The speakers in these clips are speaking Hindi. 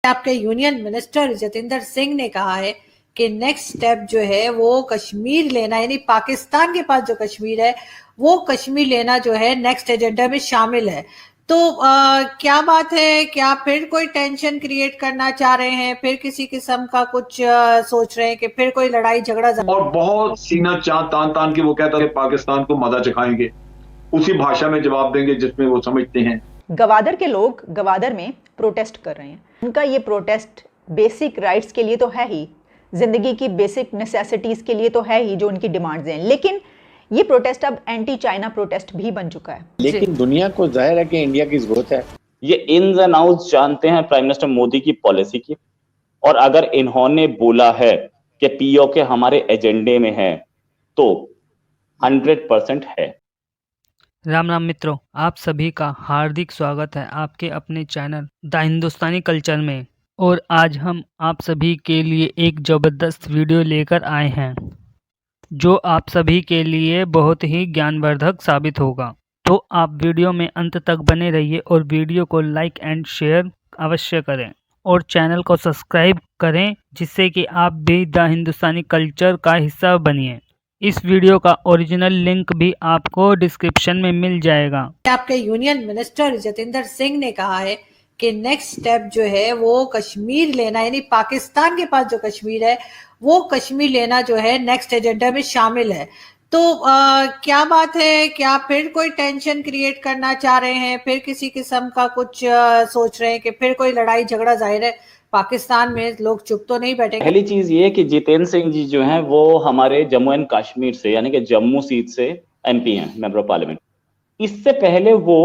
आपके यूनियन मिनिस्टर जतेंद्र सिंह ने कहा है कि नेक्स्ट स्टेप जो है वो कश्मीर लेना, यानी पाकिस्तान के पास जो कश्मीर है वो कश्मीर लेना जो है नेक्स्ट एजेंडा में शामिल है। तो क्या बात है, क्या फिर कोई टेंशन क्रिएट करना चाह रहे हैं, फिर किसी किस्म का कुछ सोच रहे हैं कि फिर कोई लड़ाई झगड़ा? और बहुत सीना तान तान के वो कहता है पाकिस्तान को मजा चखाएंगे, उसी भाषा में जवाब देंगे जिसमें वो समझते हैं। गवादर के लोग गवादर में प्रोटेस्ट कर रहे हैं। उनका ये प्रोटेस्ट बेसिक राइट्स के लिए तो है ही, जिंदगी की बेसिक नेसेसिटीज के लिए तो है ही, जो उनकी डिमांड्स हैं, लेकिन ये प्रोटेस्ट अब एंटी चाइना प्रोटेस्ट भी बन चुका है। लेकिन दुनिया को जाहिर है कि इंडिया की जरूरत है। ये इन्स एंड आउट्स जानते हैं प्राइम मिनिस्टर मोदी की पॉलिसी की, और अगर इन्होंने बोला है कि पीओके हमारे एजेंडे में है तो 100% है। राम राम मित्रों, आप सभी का हार्दिक स्वागत है आपके अपने चैनल द हिंदुस्तानी कल्चर में। और आज हम आप सभी के लिए एक ज़बरदस्त वीडियो लेकर आए हैं जो आप सभी के लिए बहुत ही ज्ञानवर्धक साबित होगा। तो आप वीडियो में अंत तक बने रहिए और वीडियो को लाइक एंड शेयर अवश्य करें और चैनल को सब्सक्राइब करें, जिससे कि आप भी द हिंदुस्तानी कल्चर का हिस्सा बनिए। इस वीडियो का ओरिजिनल लिंक भी आपको डिस्क्रिप्शन में मिल जाएगा। आपके यूनियन मिनिस्टर जतेंद्र सिंह ने कहा है कि नेक्स्ट स्टेप जो है वो कश्मीर लेना, यानी पाकिस्तान के पास जो कश्मीर है वो कश्मीर लेना जो है नेक्स्ट एजेंडा में शामिल है। तो क्या बात है, क्या फिर कोई टेंशन क्रिएट करना चाह रहे हैं, फिर किसी किस्म का कुछ सोच रहे हैं कि फिर कोई लड़ाई झगड़ा? जाहिर है पाकिस्तान में लोग चुप तो नहीं बैठे। पहली चीज ये कि जितेंद्र सिंह जी जो हैं वो हमारे जम्मू एंड कश्मीर से, यानी कि जम्मू सीट से एमपी हैं, मेंबर ऑफ पार्लियामेंट। इससे पहले वो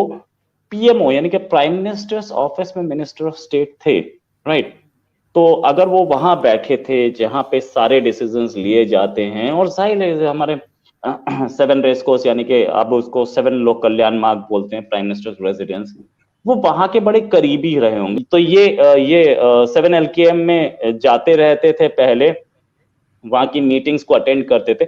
पीएमओ यानी कि प्राइम मिनिस्टर्स ऑफिस में मिनिस्टर ऑफ स्टेट थे, राइट। तो अगर वो वहां बैठे थे जहां पे सारे डिसीजंस लिए जाते हैं, और जाहिर है हमारे 7 रेस कोर्स यानी कि अब उसको 7 लोक कल्याण मार्ग बोलते हैं, प्राइम मिनिस्टर्स रेजिडेंस, वो वहां के बड़े करीबी रहे होंगे। तो ये 7 LKM में जाते रहते थे पहले, वहां की मीटिंग्स को अटेंड करते थे,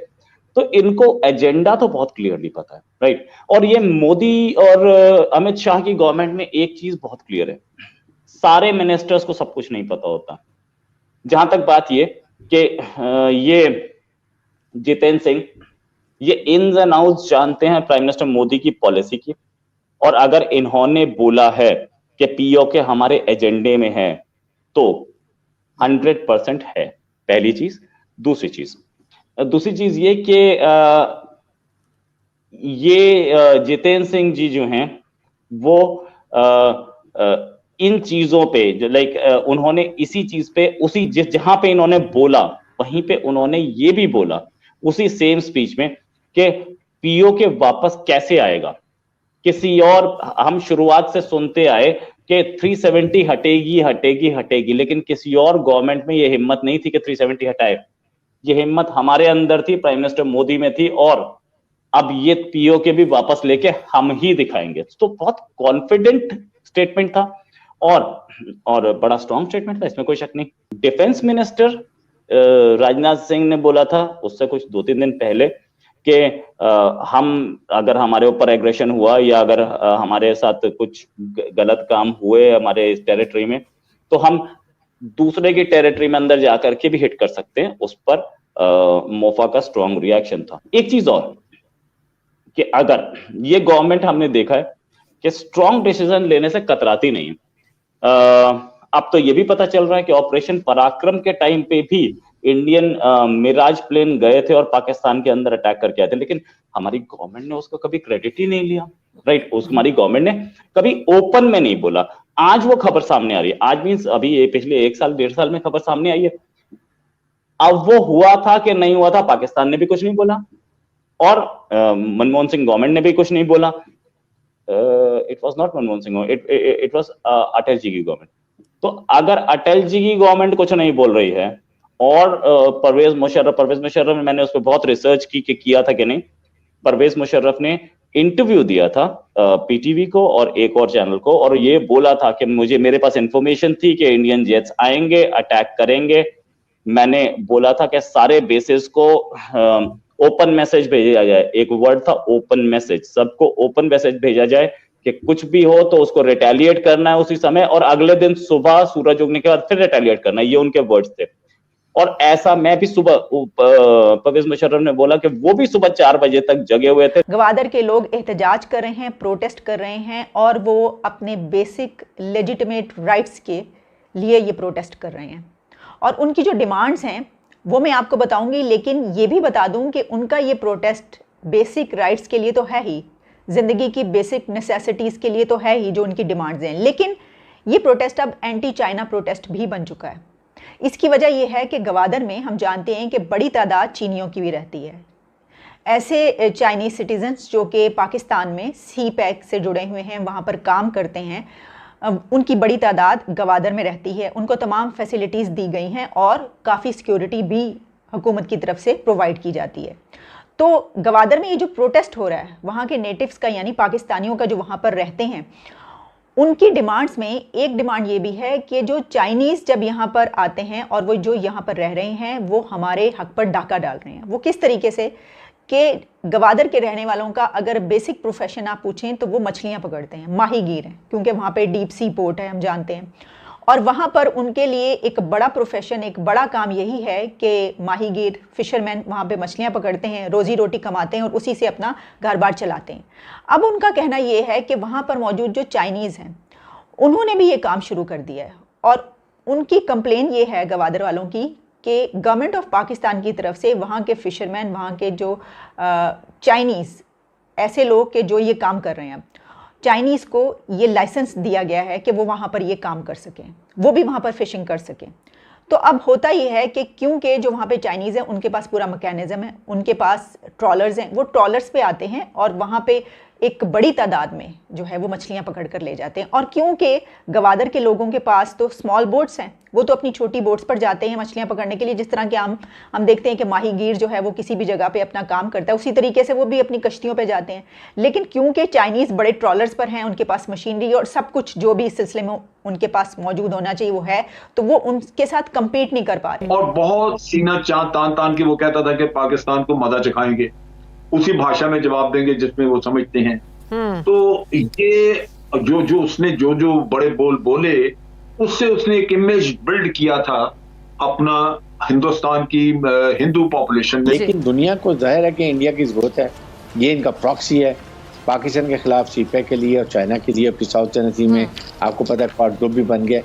तो इनको एजेंडा तो बहुत क्लियरली पता है, राइट। और ये मोदी और अमित शाह की गवर्नमेंट में एक चीज बहुत क्लियर है, सारे मिनिस्टर्स को सब कुछ नहीं पता होता। जहां तक बात ये कि ये जितेंद्र सिंह ये इन्स एंड आउट्स जानते हैं प्राइम मिनिस्टर मोदी की पॉलिसी की, और अगर इन्होंने बोला है कि पीओके हमारे एजेंडे में है तो 100% है, पहली चीज। दूसरी चीज ये कि ये जितेंद्र सिंह जी जो हैं वो इन चीजों पे उन्होंने इसी चीज पे उसी जहां पे इन्होंने बोला वहीं पे उन्होंने ये भी बोला उसी सेम स्पीच में कि पीओके वापस कैसे आएगा। किसी और, हम शुरुआत से सुनते आए कि 370 हटेगी, लेकिन किसी और गवर्नमेंट में ये हिम्मत नहीं थी कि 370 हटाए। ये हिम्मत हमारे अंदर थी, प्राइम मिनिस्टर मोदी में थी, और अब ये पीओके भी वापस लेके हम ही दिखाएंगे। तो बहुत कॉन्फिडेंट स्टेटमेंट था और बड़ा स्ट्रॉन्ग स्टेटमेंट था, इसमें कोई शक नहीं। डिफेंस मिनिस्टर राजनाथ सिंह ने बोला था उससे कुछ 2-3 दिन पहले कि हम अगर हमारे ऊपर एग्रेशन हुआ या अगर हमारे साथ कुछ गलत काम हुए हमारे इस टेरिटरी में, तो हम दूसरे की टेरिटरी में अंदर जाकर के भी हिट कर सकते हैं। उस पर मोफा का स्ट्रॉन्ग रिएक्शन था। एक चीज और कि अगर ये गवर्नमेंट हमने देखा है कि स्ट्रॉन्ग डिसीजन लेने से कतराती नहीं है। अब तो ये भी पता चल रहा है कि ऑपरेशन पराक्रम के टाइम पे भी इंडियन मिराज प्लेन गए थे और पाकिस्तान के अंदर अटैक करके आए थे, लेकिन हमारी गवर्नमेंट ने उसको कभी क्रेडिट ही नहीं लिया, राइट। हमारी गवर्नमेंट ने कभी ओपन में नहीं बोला। आज वो खबर सामने आ रही है, आज मींस अभी ये पिछले 1 साल 1.5 साल में खबर सामने आई है। अब वो हुआ था कि नहीं हुआ था, पाकिस्तान ने भी कुछ नहीं बोला और मनमोहन सिंह गवर्नमेंट ने भी कुछ नहीं बोला। It was not Manmohan Singh, it was Atal ji की गवर्नमेंट। तो अगर अटल जी की गवर्नमेंट कुछ नहीं बोल रही है और परवेज मुशर्रफ मैंने उस पर बहुत रिसर्च की कि किया था कि नहीं। परवेज मुशर्रफ ने इंटरव्यू दिया था पीटीवी को और एक और चैनल को, और ये बोला था कि मेरे पास इंफॉर्मेशन थी कि इंडियन जेट्स आएंगे, अटैक करेंगे। मैंने बोला था कि सारे बेसिस को ओपन मैसेज भेजा जाए। एक वर्ड था ओपन मैसेज, सबको ओपन मैसेज भेजा जाए कि कुछ भी हो तो उसको रिटेलिएट करना है उसी समय, और अगले दिन सुबह सूरज उगने के बाद फिर रिटेलिएट करना है, ये उनके वर्ड्स थे। और ऐसा मैं भी सुबह, परवेज मुशर्रफ ने बोला कि वो भी सुबह 4 बजे तक जगे हुए थे। गवादर के लोग एहतजाज कर रहे हैं, प्रोटेस्ट कर रहे हैं, और वो अपने बेसिक लेजिटिमेट राइट्स के लिए ये प्रोटेस्ट कर रहे हैं। और उनकी जो डिमांड्स हैं वो मैं आपको बताऊंगी, लेकिन ये भी बता दूं कि उनका ये प्रोटेस्ट बेसिक राइट्स के लिए तो है ही, ज़िंदगी की बेसिक नेसेसिटीज़ के लिए तो है ही जो उनकी डिमांड्स हैं, लेकिन ये प्रोटेस्ट अब एंटी चाइना प्रोटेस्ट भी बन चुका है। इसकी वजह यह है कि गवादर में हम जानते हैं कि बड़ी तादाद चीनियों की भी रहती है। ऐसे चाइनीज सिटीजन्स जो कि पाकिस्तान में सी पैक से जुड़े हुए हैं, वहाँ पर काम करते हैं, उनकी बड़ी तादाद गवादर में रहती है। उनको तमाम फैसिलिटीज़ दी गई हैं और काफ़ी सिक्योरिटी भी हुकूमत की तरफ से प्रोवाइड की जाती है। तो गवादर में ये जो प्रोटेस्ट हो रहा है वहाँ के नेटिव्स का, यानी पाकिस्तानियों का जो वहाँ पर रहते हैं, उनकी डिमांड्स में एक डिमांड ये भी है कि जो चाइनीज़ जब यहाँ पर आते हैं और वो जो यहाँ पर रह रहे हैं वो हमारे हक पर डाका डाल रहे हैं। वो किस तरीके से कि गवादर के रहने वालों का अगर बेसिक प्रोफेशन आप पूछें तो वो मछलियाँ पकड़ते हैं, माहीगीर हैं, क्योंकि वहाँ पे डीप सी पोर्ट है, हम जानते हैं। और वहाँ पर उनके लिए एक बड़ा प्रोफेशन, एक बड़ा काम यही है कि माहीगीर, फिशरमैन वहाँ पे मछलियाँ पकड़ते हैं, रोज़ी रोटी कमाते हैं और उसी से अपना घर बार चलाते हैं। अब उनका कहना ये है कि वहाँ पर मौजूद जो चाइनीज़ हैं उन्होंने भी ये काम शुरू कर दिया है, और उनकी कंप्लेन ये है गवादर वालों की कि गवर्नमेंट ऑफ पाकिस्तान की तरफ से वहाँ के फिशरमैन, वहाँ के जो चाइनीज़ ऐसे लोग के जो ये काम कर रहे हैं, चाइनीज़ को ये लाइसेंस दिया गया है कि वो वहाँ पर ये काम कर सकें, वो भी वहाँ पर फिशिंग कर सकें। तो अब होता ये है कि क्योंकि जो वहाँ पे चाइनीज़ हैं उनके पास पूरा मैकेनिज़्म है, उनके पास ट्रॉलर्स हैं, वो ट्रॉलर्स पे आते हैं और वहाँ पे एक बड़ी तादाद में जो है वो मछलियाँ पकड़ कर ले जाते हैं। और क्योंकि गवादर के लोगों के पास तो स्मॉल बोट्स हैं, वो तो अपनी छोटी बोट्स पर जाते हैं मछलियाँ पकड़ने के लिए, जिस तरह के हम देखते हैं कि माहीगीर जो है वो किसी भी जगह पे अपना काम करता है, उसी तरीके से वो भी अपनी कश्तियों पे जाते हैं। लेकिन क्योंकि चाइनीज़ बड़े ट्रॉलर्स पर हैं, उनके पास मशीनरी और सब कुछ जो भी इस सिलसिले में उनके पास मौजूद होना चाहिए वो है, तो वो उनके साथ कम्पीट नहीं कर पा रहे। और बहुत सीना चाँद तान तान के वो कहता था कि पाकिस्तान को मजा चखाएंगे, उसी भाषा में जवाब देंगे जिसमें वो समझते हैं। तो ये जो उसने जो बड़े बोल बोले, उससे उसने एक इमेज बिल्ड किया था अपना हिंदुस्तान की हिंदू पॉपुलेशन में। लेकिन दुनिया को जाहिर है कि इंडिया की जरूरत है, ये इनका प्रॉक्सी है पाकिस्तान के खिलाफ, सीपैक के लिए और चाइना के लिए। फिर साउथ चाइना सी में आपको पता है क्वाड ग्रुप भी बन गया।